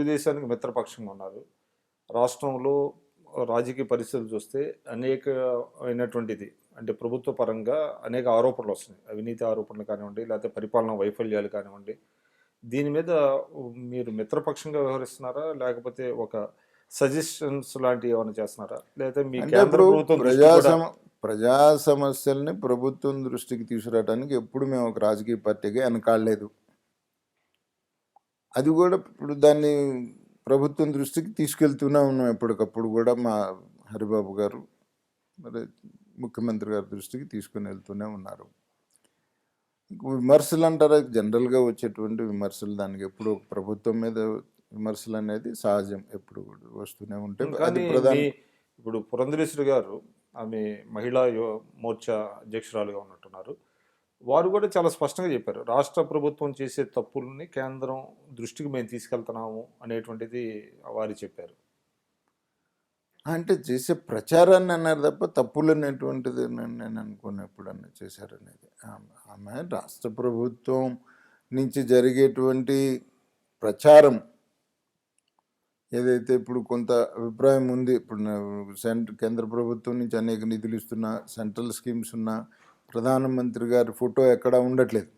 తెలుగుదేశానికి మిత్రపక్షంగా ఉన్నారు. రాష్ట్రంలో రాజకీయ పరిస్థితులు చూస్తే అనేకమైనటువంటిది అంటే ప్రభుత్వ పరంగా అనేక ఆరోపణలు వస్తున్నాయి. అవినీతి ఆరోపణలు కానివ్వండి, లేకపోతే పరిపాలనా వైఫల్యాలు కానివ్వండి. దీని మీద మీరు మిత్రపక్షంగా వ్యవహరిస్తున్నారా? లేకపోతే ఒక సజెషన్స్ లాంటివి ఏమైనా చేస్తున్నారా? లేకపోతే మీ అంటే కేంద్ర ఇప్పుడు ప్రభుత్వం దృష్టి కూడా ప్రజా సమస్యల్ని ప్రభుత్వం దృష్టికి తీసుకురావడానికి ఎప్పుడు మేము ఒక రాజకీయ పార్టీగా వెనకాడలేదు. అది కూడా ఇప్పుడు దాన్ని ప్రభుత్వం దృష్టికి తీసుకెళ్తూనే ఉన్నాం. ఎప్పటికప్పుడు కూడా మా హరిబాబు గారు మరి ముఖ్యమంత్రి గారి దృష్టికి తీసుకుని వెళ్తూనే ఉన్నారు. విమర్శలు అంటారా, జనరల్గా వచ్చేటువంటి విమర్శలు, దానికి ఎప్పుడు ప్రభుత్వం మీద విమర్శలు అనేది సహజం, ఎప్పుడు కూడా వస్తూనే ఉంటే అది ప్రధాన. ఇప్పుడు పురంధరేశ్వరి గారు ఆమె మహిళా మోర్చా అధ్యక్షురాలుగా ఉన్నట్టున్నారు. వారు కూడా చాలా స్పష్టంగా చెప్పారు, రాష్ట్ర ప్రభుత్వం చేసే తప్పుల్ని కేంద్రం దృష్టికి మేము తీసుకెళ్తున్నాము అనేటువంటిది వారు చెప్పారు. అంటే చేసే ప్రచారాన్ని అన్నారు తప్ప తప్పులు అనేటువంటిది నేను అనుకున్న ఎప్పుడన్నా చేశారనేది. ఆమె రాష్ట్ర ప్రభుత్వం నుంచి జరిగేటువంటి ప్రచారం ఏదైతే ఇప్పుడు కొంత అభిప్రాయం ఉంది, ఇప్పుడు కేంద్ర ప్రభుత్వం నుంచి అనేక నిధులు ఇస్తున్నా, సెంట్రల్ స్కీమ్స్ ఉన్నా ప్రధానమంత్రి గారి ఫోటో ఎక్కడా ఉండట్లేదు.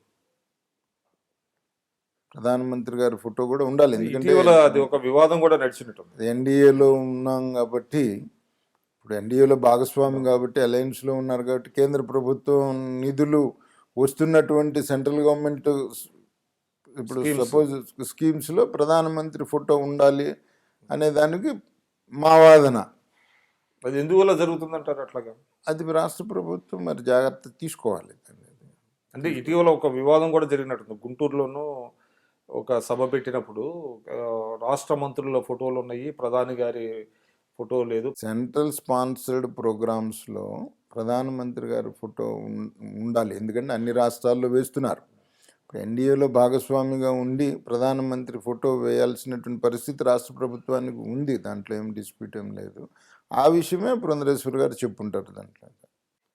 ప్రధానమంత్రి గారి ఫోటో కూడా ఉండాలి, ఎందుకంటే అది ఒక వివాదం కూడా నడిచినట్టు. ఎన్డీఏలో ఉన్నాం కాబట్టి, ఇప్పుడు ఎన్డీఏలో భాగస్వామి కాబట్టి, అలయన్స్లో ఉన్నారు కాబట్టి, కేంద్ర ప్రభుత్వం నిధులు వస్తున్నటువంటి సెంట్రల్ గవర్నమెంట్ ఇప్పుడు సపోజ్ స్కీమ్స్లో ప్రధానమంత్రి ఫోటో ఉండాలి అనే దానికి మా వాదన. అది ఎందువల్ల జరుగుతుందంటారు అట్లాగా? అది రాష్ట్ర ప్రభుత్వం మరి జాగ్రత్త తీసుకోవాలి. అంటే ఇటీవల ఒక వివాదం కూడా జరిగినట్టుంది. గుంటూరులోనూ ఒక సభ పెట్టినప్పుడు రాష్ట్ర మంత్రుల ఫోటోలు ఉన్నాయి, ప్రధాని గారి ఫోటో లేదు. సెంట్రల్ స్పాన్సర్డ్ ప్రోగ్రామ్స్లో ప్రధానమంత్రి గారి ఫోటో ఉండాలి, ఎందుకంటే అన్ని రాష్ట్రాల్లో వేస్తున్నారు. ఇప్పుడు ఎన్డీఏలో భాగస్వామిగా ఉండి ప్రధానమంత్రి ఫోటో వేయాల్సినటువంటి పరిస్థితి రాష్ట్ర ప్రభుత్వానికి ఉంది, దాంట్లో ఏం డిస్ప్యూట్ ఏం లేదు. ఆ విషయమే పురంధరేశ్వరి గారు చెప్పుంటారు. దాంట్లో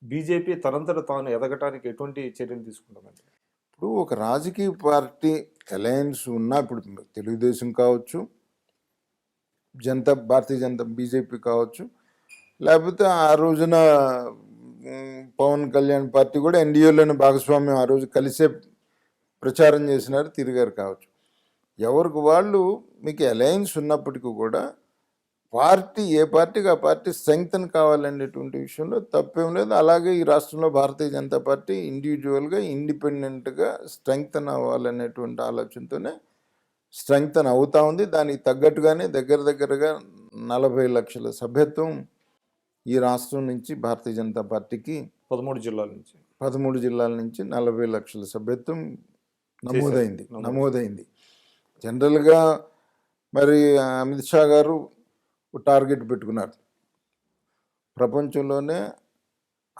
బీజేపీ తనంతట తాను ఎదగటానికి ఎటువంటి చర్యలు తీసుకుంటుందండి? ఇప్పుడు ఒక రాజకీయ పార్టీ అలయన్స్ ఉన్నా, ఇప్పుడు తెలుగుదేశం కావచ్చు, భారతీయ జనతా బీజేపీ కావచ్చు, లేకపోతే ఆ రోజున పవన్ కళ్యాణ్ పార్టీ కూడా ఎన్డీఏలోని భాగస్వామ్యం ఆ రోజు కలిసే ప్రచారం చేసినారు, తిరిగారు కావచ్చు. ఎవరికి వాళ్ళు మీకు అలయన్స్ ఉన్నప్పటికీ కూడా పార్టీ ఏ పార్టీకి ఆ పార్టీ స్ట్రెంగ్తన్ కావాలనేటువంటి విషయంలో తప్పేం లేదు. అలాగే ఈ రాష్ట్రంలో భారతీయ జనతా పార్టీ ఇండివిజువల్గా ఇండిపెండెంట్గా స్ట్రెంగ్తన్ అవ్వాలనేటువంటి ఆలోచనతోనే స్ట్రెంగ్తన్ అవుతూ ఉంది. దానికి తగ్గట్టుగానే దగ్గరగా 40 లక్షల సభ్యత్వం ఈ రాష్ట్రం నుంచి భారతీయ జనతా పార్టీకి 13 జిల్లాల నుంచి 40 లక్షల సభ్యత్వం నమోదైంది. జనరల్గా మరి అమిత్ షా గారు టార్గెట్ పెట్టుకున్నారు, ప్రపంచంలోనే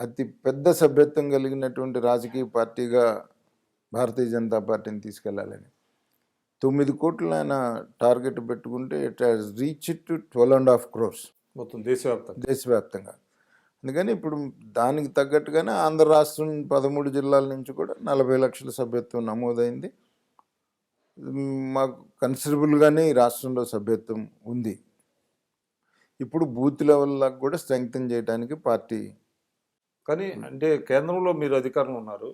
అతి పెద్ద సభ్యత్వం కలిగినటువంటి రాజకీయ పార్టీగా భారతీయ జనతా పార్టీని తీసుకెళ్లాలని. 9 కోట్లు ఆయన టార్గెట్ పెట్టుకుంటే it has reach to 12.5 crores మొత్తం దేశవ్యాప్తంగా. అందుకని ఇప్పుడు దానికి తగ్గట్టుగానే ఆంధ్ర రాష్ట్రం 13 జిల్లాల నుంచి కూడా 40 లక్షల సభ్యత్వం నమోదైంది. మాకు కన్సిడరబుల్గానే ఈ రాష్ట్రంలో సభ్యత్వం ఉంది. ఇప్పుడు బూత్ లెవెల్ లాగా కూడా స్ట్రెంగ్తన్ చేయడానికి పార్టీ. కానీ అంటే కేంద్రంలో మీరు అధికారంలో ఉన్నారు,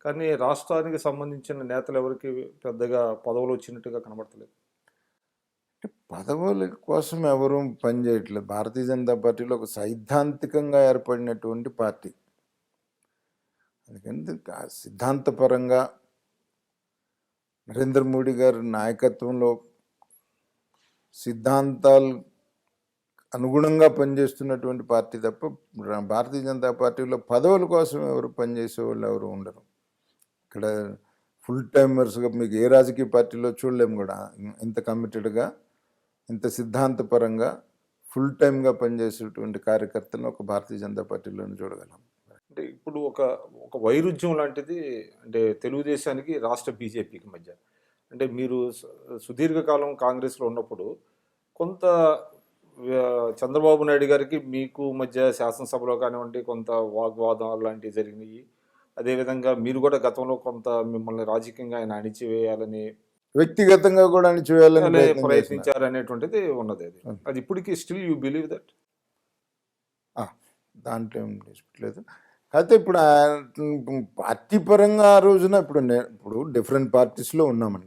కానీ రాష్ట్రానికి సంబంధించిన నేతలు ఎవరికి పెద్దగా పదవులు వచ్చినట్టుగా కనబడతలేదు. అంటే పదవుల కోసం ఎవరూ పనిచేయట్లేదు. భారతీయ జనతా పార్టీలో ఒక సైద్ధాంతికంగా ఏర్పడినటువంటి పార్టీ. అందుకని సిద్ధాంతపరంగా నరేంద్ర మోడీ గారి నాయకత్వంలో సిద్ధాంతాలు అనుగుణంగా పనిచేస్తున్నటువంటి పార్టీ తప్ప భారతీయ జనతా పార్టీలో పదవుల కోసం ఎవరు పనిచేసే వాళ్ళు ఎవరు ఉండరు. ఇక్కడ ఫుల్ టైమర్స్గా మీకు ఏ రాజకీయ పార్టీలో చూడలేము కూడా ఇంత కమిటెడ్గా, ఇంత సిద్ధాంతపరంగా ఫుల్ టైమ్గా పనిచేసేటువంటి కార్యకర్తలను ఒక భారతీయ జనతా పార్టీలోనే చూడగలం. అంటే ఇప్పుడు ఒక వైరుధ్యం లాంటిది అంటే తెలుగుదేశానికి రాష్ట్ర బీజేపీకి మధ్య. అంటే మీరు సుదీర్ఘకాలం కాంగ్రెస్లో ఉన్నప్పుడు కొంత చంద్రబాబు నాయుడు గారికి మీకు మధ్య శాసనసభలో కానివ్వండి కొంత వాగ్వాదం లాంటివి జరిగినాయి. అదేవిధంగా మీరు కూడా గతంలో కొంత మిమ్మల్ని రాజకీయంగా ఆయన అణిచివేయాలని వ్యక్తిగతంగా కూడా అణిచివేయాలని ప్రయత్నం చేస్తున్నారు. ప్రయత్నించారు అనేటువంటిది ఉన్నది. అది ఇప్పటికీ స్టిల్ యూ బిలీవ్ దట్? ఆ, దాంట్లో ఏం డిస్ప్యూట్ లేదు. అయితే ఇప్పుడు పార్టీ పరంగా ఆ రోజున ఇప్పుడు ఇప్పుడు డిఫరెంట్ పార్టీస్లో ఉన్నామండి.